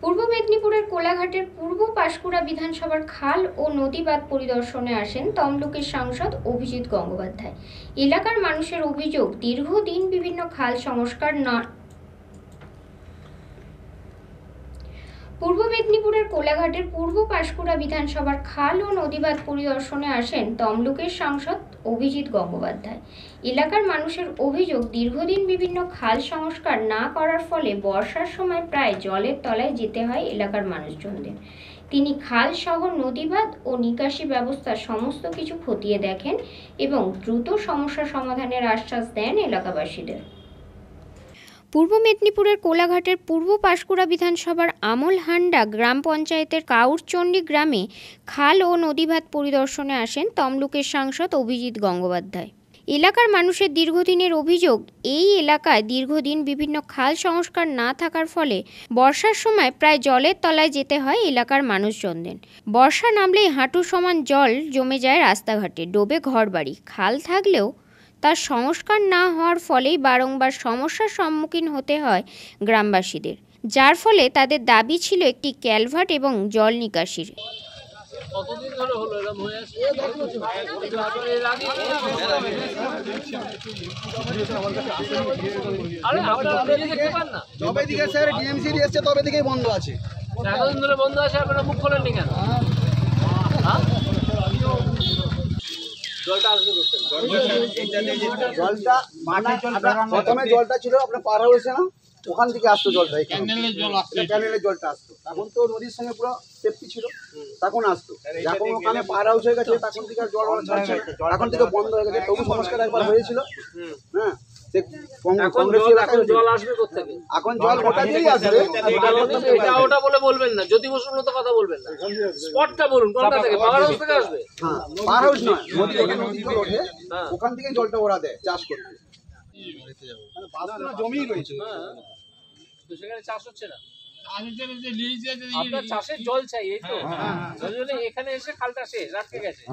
পূর্ব মেদিনীপুরের কোলাঘাটের পূর্ব পাঁশকুড়া বিধানসভার খাল ও নদী বাঁধ পরিদর্শনে আসেন তমলুকের সাংসদ অভিজিৎ গঙ্গোপাধ্যায়। এলাকার মানুষের অভিযোগ, দীর্ঘদিন বিভিন্ন খাল সংস্কার না। পূর্ব মেদিনীপুরের কোলাঘাটের পূর্ব পাঁশকুড়া বিধানসভার খাল ও নদী বাঁধ পরিদর্শনে আসেন তমলুকের সাংসদ অভিজিৎ গঙ্গোপাধ্যায়। এলাকার মানুষের অভিযোগ, দীর্ঘদিন বিভিন্ন খাল সংস্কার না করার ফলে বর্ষার সময় প্রায় জলের তলায় যেতে হয় এলাকার মানুষজনদের। তিনি খাল সহ নদী বাঁধ ও নিকাশি ব্যবস্থা সমস্ত কিছু খতিয়ে দেখেন এবং দ্রুত সমস্যা সমাধানের আশ্বাস দেন এলাকাবাসীদের। পূর্ব মেদিনীপুরের কোলাঘাটের পূর্ব পাঁশকুড়া বিধানসভার আমলহান্ডা গ্রাম পঞ্চায়েতের কাউরচণ্ডী গ্রামে খাল ও নদী বাঁধ পরিদর্শনে আসেন তমলুকের সাংসদ অভিজিৎ গঙ্গোপাধ্যায়। এলাকার মানুষের দীর্ঘদিনের অভিযোগ, এই এলাকায় দীর্ঘদিন বিভিন্ন খাল সংস্কার না থাকার ফলে বর্ষার সময় প্রায় জলের তলায় যেতে হয় এলাকার মানুষজনদের। বর্ষা নামলেই হাঁটু সমান জল জমে যায় রাস্তাঘাটে, ডোবে ঘরবাড়ি। খাল থাকলেও তার সংস্কার না হওয়ার ফলেই বারংবার সমস্যার সম্মুখীন হতে হয় গ্রামবাসীদের, যার ফলে তাদের দাবি ছিল একটি ক্যালভার্ট এবং জল নিকাশির। কতদিন ধরে হলো এরকম হয়ে আছে? আরে আপনারা নিজে দেখতে পান না? তবে দিকে স্যার ডিএমসি এসেছে, তবে দিকেই বন্ধ আছে। এতদিন ধরে বন্ধ আছে, আপনারা মুখ খোলেননি কেন? জলটা আসবে জলটা প্রথমে জলটা ছিল আপনার পার হয়েছে না, ওখান থেকে আসতো জলটা, ক্যানেলের জলটা আসতো। এখন তো নদীর সঙ্গে পুরো সেফটি ছিল, তখন আসতো। যখন ওখানে পার হাউস হয়ে গেছে তখন থেকে জল ছাড়ছে, এখন থেকে বন্ধ হয়ে গেছে। তবু সংস্কার একবার হয়েছিল। হ্যাঁ, জল আসবে কোথেকে? এখন জল ওটা দিয়েই আসবে। এটা ওটা বলে বলবেন না, জ্যোতি বসুর মতো কথা বলবেন না, স্পটটা বলুন। কোনটা থেকে? পাওয়ার হাউস থেকে আসবে? হ্যাঁ, পাওয়ার হাউস নয়, নদী জল ওঠে, ওখান থেকে জলটা ওরা দেয় চাষ করতে। জমি রয়েছে, তো সেখানে চাষ হচ্ছে না। আপনার চাষের জল চাই, এই তো? এখানে এসে খালটা শেষ, আটকে গেছে,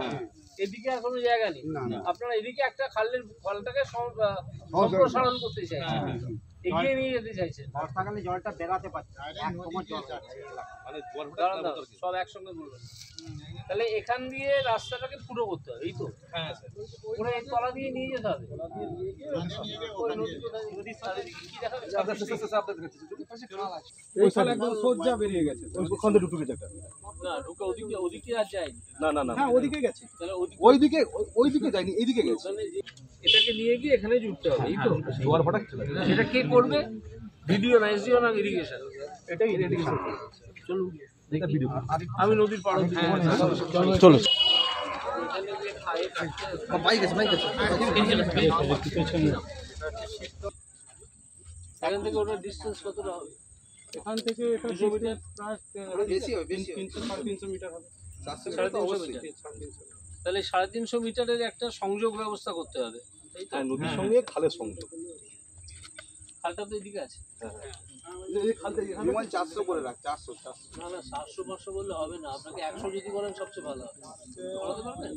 এদিকে আর কোনো জায়গা নেই। আপনারা এদিকে একটা খালটাকে সম্প্রসারণ করতে চাইছেন, এগিয়ে নিয়ে যেতে চাইছেন। বর্ষাকালে জলটা বেরাতে পারছে, সব একসঙ্গে বলবেন। তাহলে এখান দিয়ে রাস্তাটাকে পুরো করতে হবে, এই তো? পুরো এই তলা দিয়ে নিয়ে যেতে হবে। না, ঢুকে ওদিকে আর যায়নি। না, ওদিকে গেছে। তাহলে ওইদিকে যায়নি, এইদিকে গেছে। এটাকে নিয়ে গিয়ে এখানে জুড়তে হবে, এই তো? সেটা কে করবে? ভিডিও না, এসডিও না, ইরিগেশন? এটাই ইরিগেশন। চলুন আমি নদীর পাড়ে চলো। এখান থেকে ওটার ডিস্টেন্স কতটা হবে? এখান থেকে এটা বেশি হবে, 300-350 মিটার হবে। 350 মিটার। তাহলে 350 মিটারের একটা সংযোগ ব্যবস্থা করতে হবে, নদীর সঙ্গে খালের সংযোগ। খালটা তো এদিকে আছে। বিমল 400 করে রাখ, 400। না না, 700-500 বললে হবে না, আপনাকে 100 যদি বলেন সবচেয়ে ভালো হবে। বলতে পারবেন?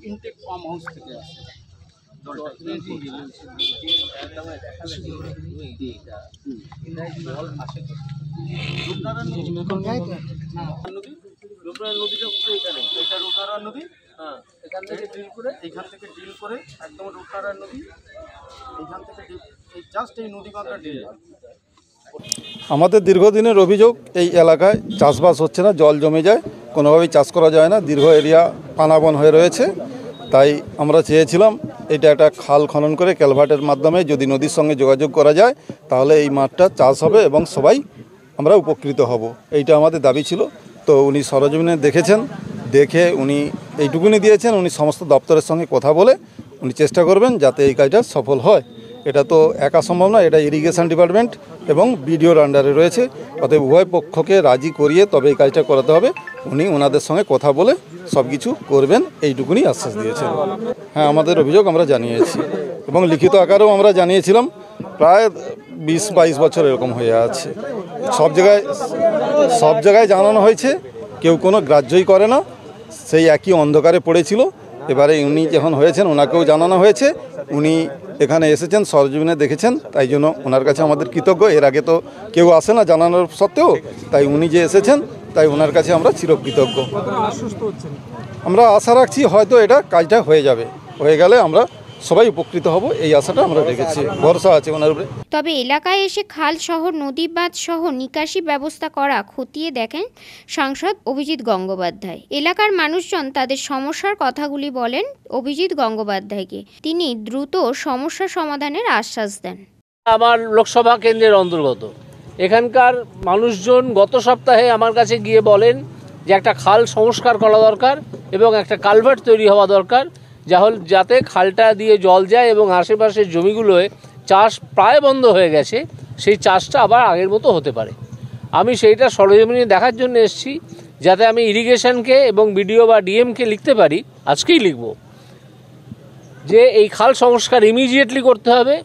ইনটেক ফার্ম হাউস থেকে আসে নদীটা এখানে, এটা রূপনারায়ণ নদী। হ্যাঁ, এখান থেকে ডিল করে একদম রূপনারায়ণ নদী, এইখান থেকে জাস্ট এই নদী বাঁধটা ডিল। আমাদের দীর্ঘদিনের অভিযোগ, এই এলাকায় চাষবাস হচ্ছে না, জল জমে যায়, কোনোভাবেই চাষ করা যায় না, দীর্ঘ এরিয়া পানাবন হয়ে রয়েছে। তাই আমরা চেয়েছিলাম এটা একটা খাল খনন করে ক্যালভার্টের মাধ্যমে যদি নদীর সঙ্গে যোগাযোগ করা যায় তাহলে এই মাঠটা চাষ হবে এবং সবাই আমরা উপকৃত হব, এইটা আমাদের দাবি ছিল। তো উনি সরজমিনে দেখেছেন, দেখে উনি এইটুকুনি দিয়েছেন, উনি সমস্ত দপ্তরের সঙ্গে কথা বলে উনি চেষ্টা করবেন যাতে এই কাজটা সফল হয়। এটা তো একা সম্ভব না, এটা ইরিগেশন ডিপার্টমেন্ট এবং বিডিওর আন্ডারে রয়েছে, অতএব উভয় পক্ষকে রাজি করিয়ে তবে এই কাজটা করাতে হবে। উনি ওনাদের সঙ্গে কথা বলে সব কিছু করবেন, এইটুকুনি আশ্বাস দিয়েছেন। হ্যাঁ, আমাদের অভিযোগ আমরা জানিয়েছি এবং লিখিত আকারেও আমরা জানিয়েছিলাম। প্রায় 20-22 বছর এরকম হয়ে আছে, সব জায়গায় জানানো হয়েছে, কেউ কোনো গ্রাহ্যই করে না, সেই একই অন্ধকারে পড়েছিল। এবারে উনি যখন হয়েছেন ওনাকেও জানানো হয়েছে, উনি এখানে এসেছেন, সরজমিনে দেখেছেন, তাই জন্য ওনার কাছে আমাদের কৃতজ্ঞ। এর আগে তো কেউ আসে না জানানোর সত্ত্বেও, তাই উনি যে এসেছেন তাই ওনার কাছে আমরা চিরকৃতজ্ঞ। আমরা আশা রাখছি হয়তো এটা কাজটা হয়ে যাবে, হয়ে গেলে আমরা সবাই উপকৃত হব, এই আশাটা আমরা রেখেছি, ভরসা আছে ওনার উপরে। তবে এলাকায় এসে খাল সহ নদী বাঁধ সহ নিকাশি ব্যবস্থা করা খতিয়ে দেখেন সাংসদ অভিজিৎ গঙ্গোপাধ্যায়। এলাকার মানুষজন তাদের সমস্যার কথাগুলি বলেন অভিজিৎ গঙ্গোপাধ্যায়কে। তিনি দ্রুত সমস্যা সমাধানের আশ্বাস দেন। আমার লোকসভা কেন্দ্রের অন্তর্গত এখানকার মানুষজন গত সপ্তাহে আমার কাছে গিয়ে বলেন যে একটা খাল সংস্কার করা দরকার এবং একটা কালভার্ট তৈরি হওয়া দরকার, যাতে খালটা দিয়ে জল যায় এবং আশেপাশের জমিগুলোয় চাষ প্রায় বন্ধ হয়ে গেছে, সেই চাষটা আবার আগের মতো হতে পারে। আমি সেইটা সরজমিনে দেখার জন্য এসেছি, যাতে আমি ইরিগেশনকে এবং বিডিও বা ডিএমকে লিখতে পারি, আজকেই লিখব, যে এই খাল সংস্কার ইমিডিয়েটলি করতে হবে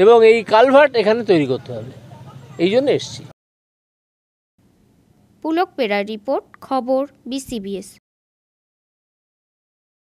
এবং এই কালভার্ট এখানে তৈরি করতে হবে, এই জন্য এসেছি। পুলক পেরার রিপোর্ট, খবর BCBS।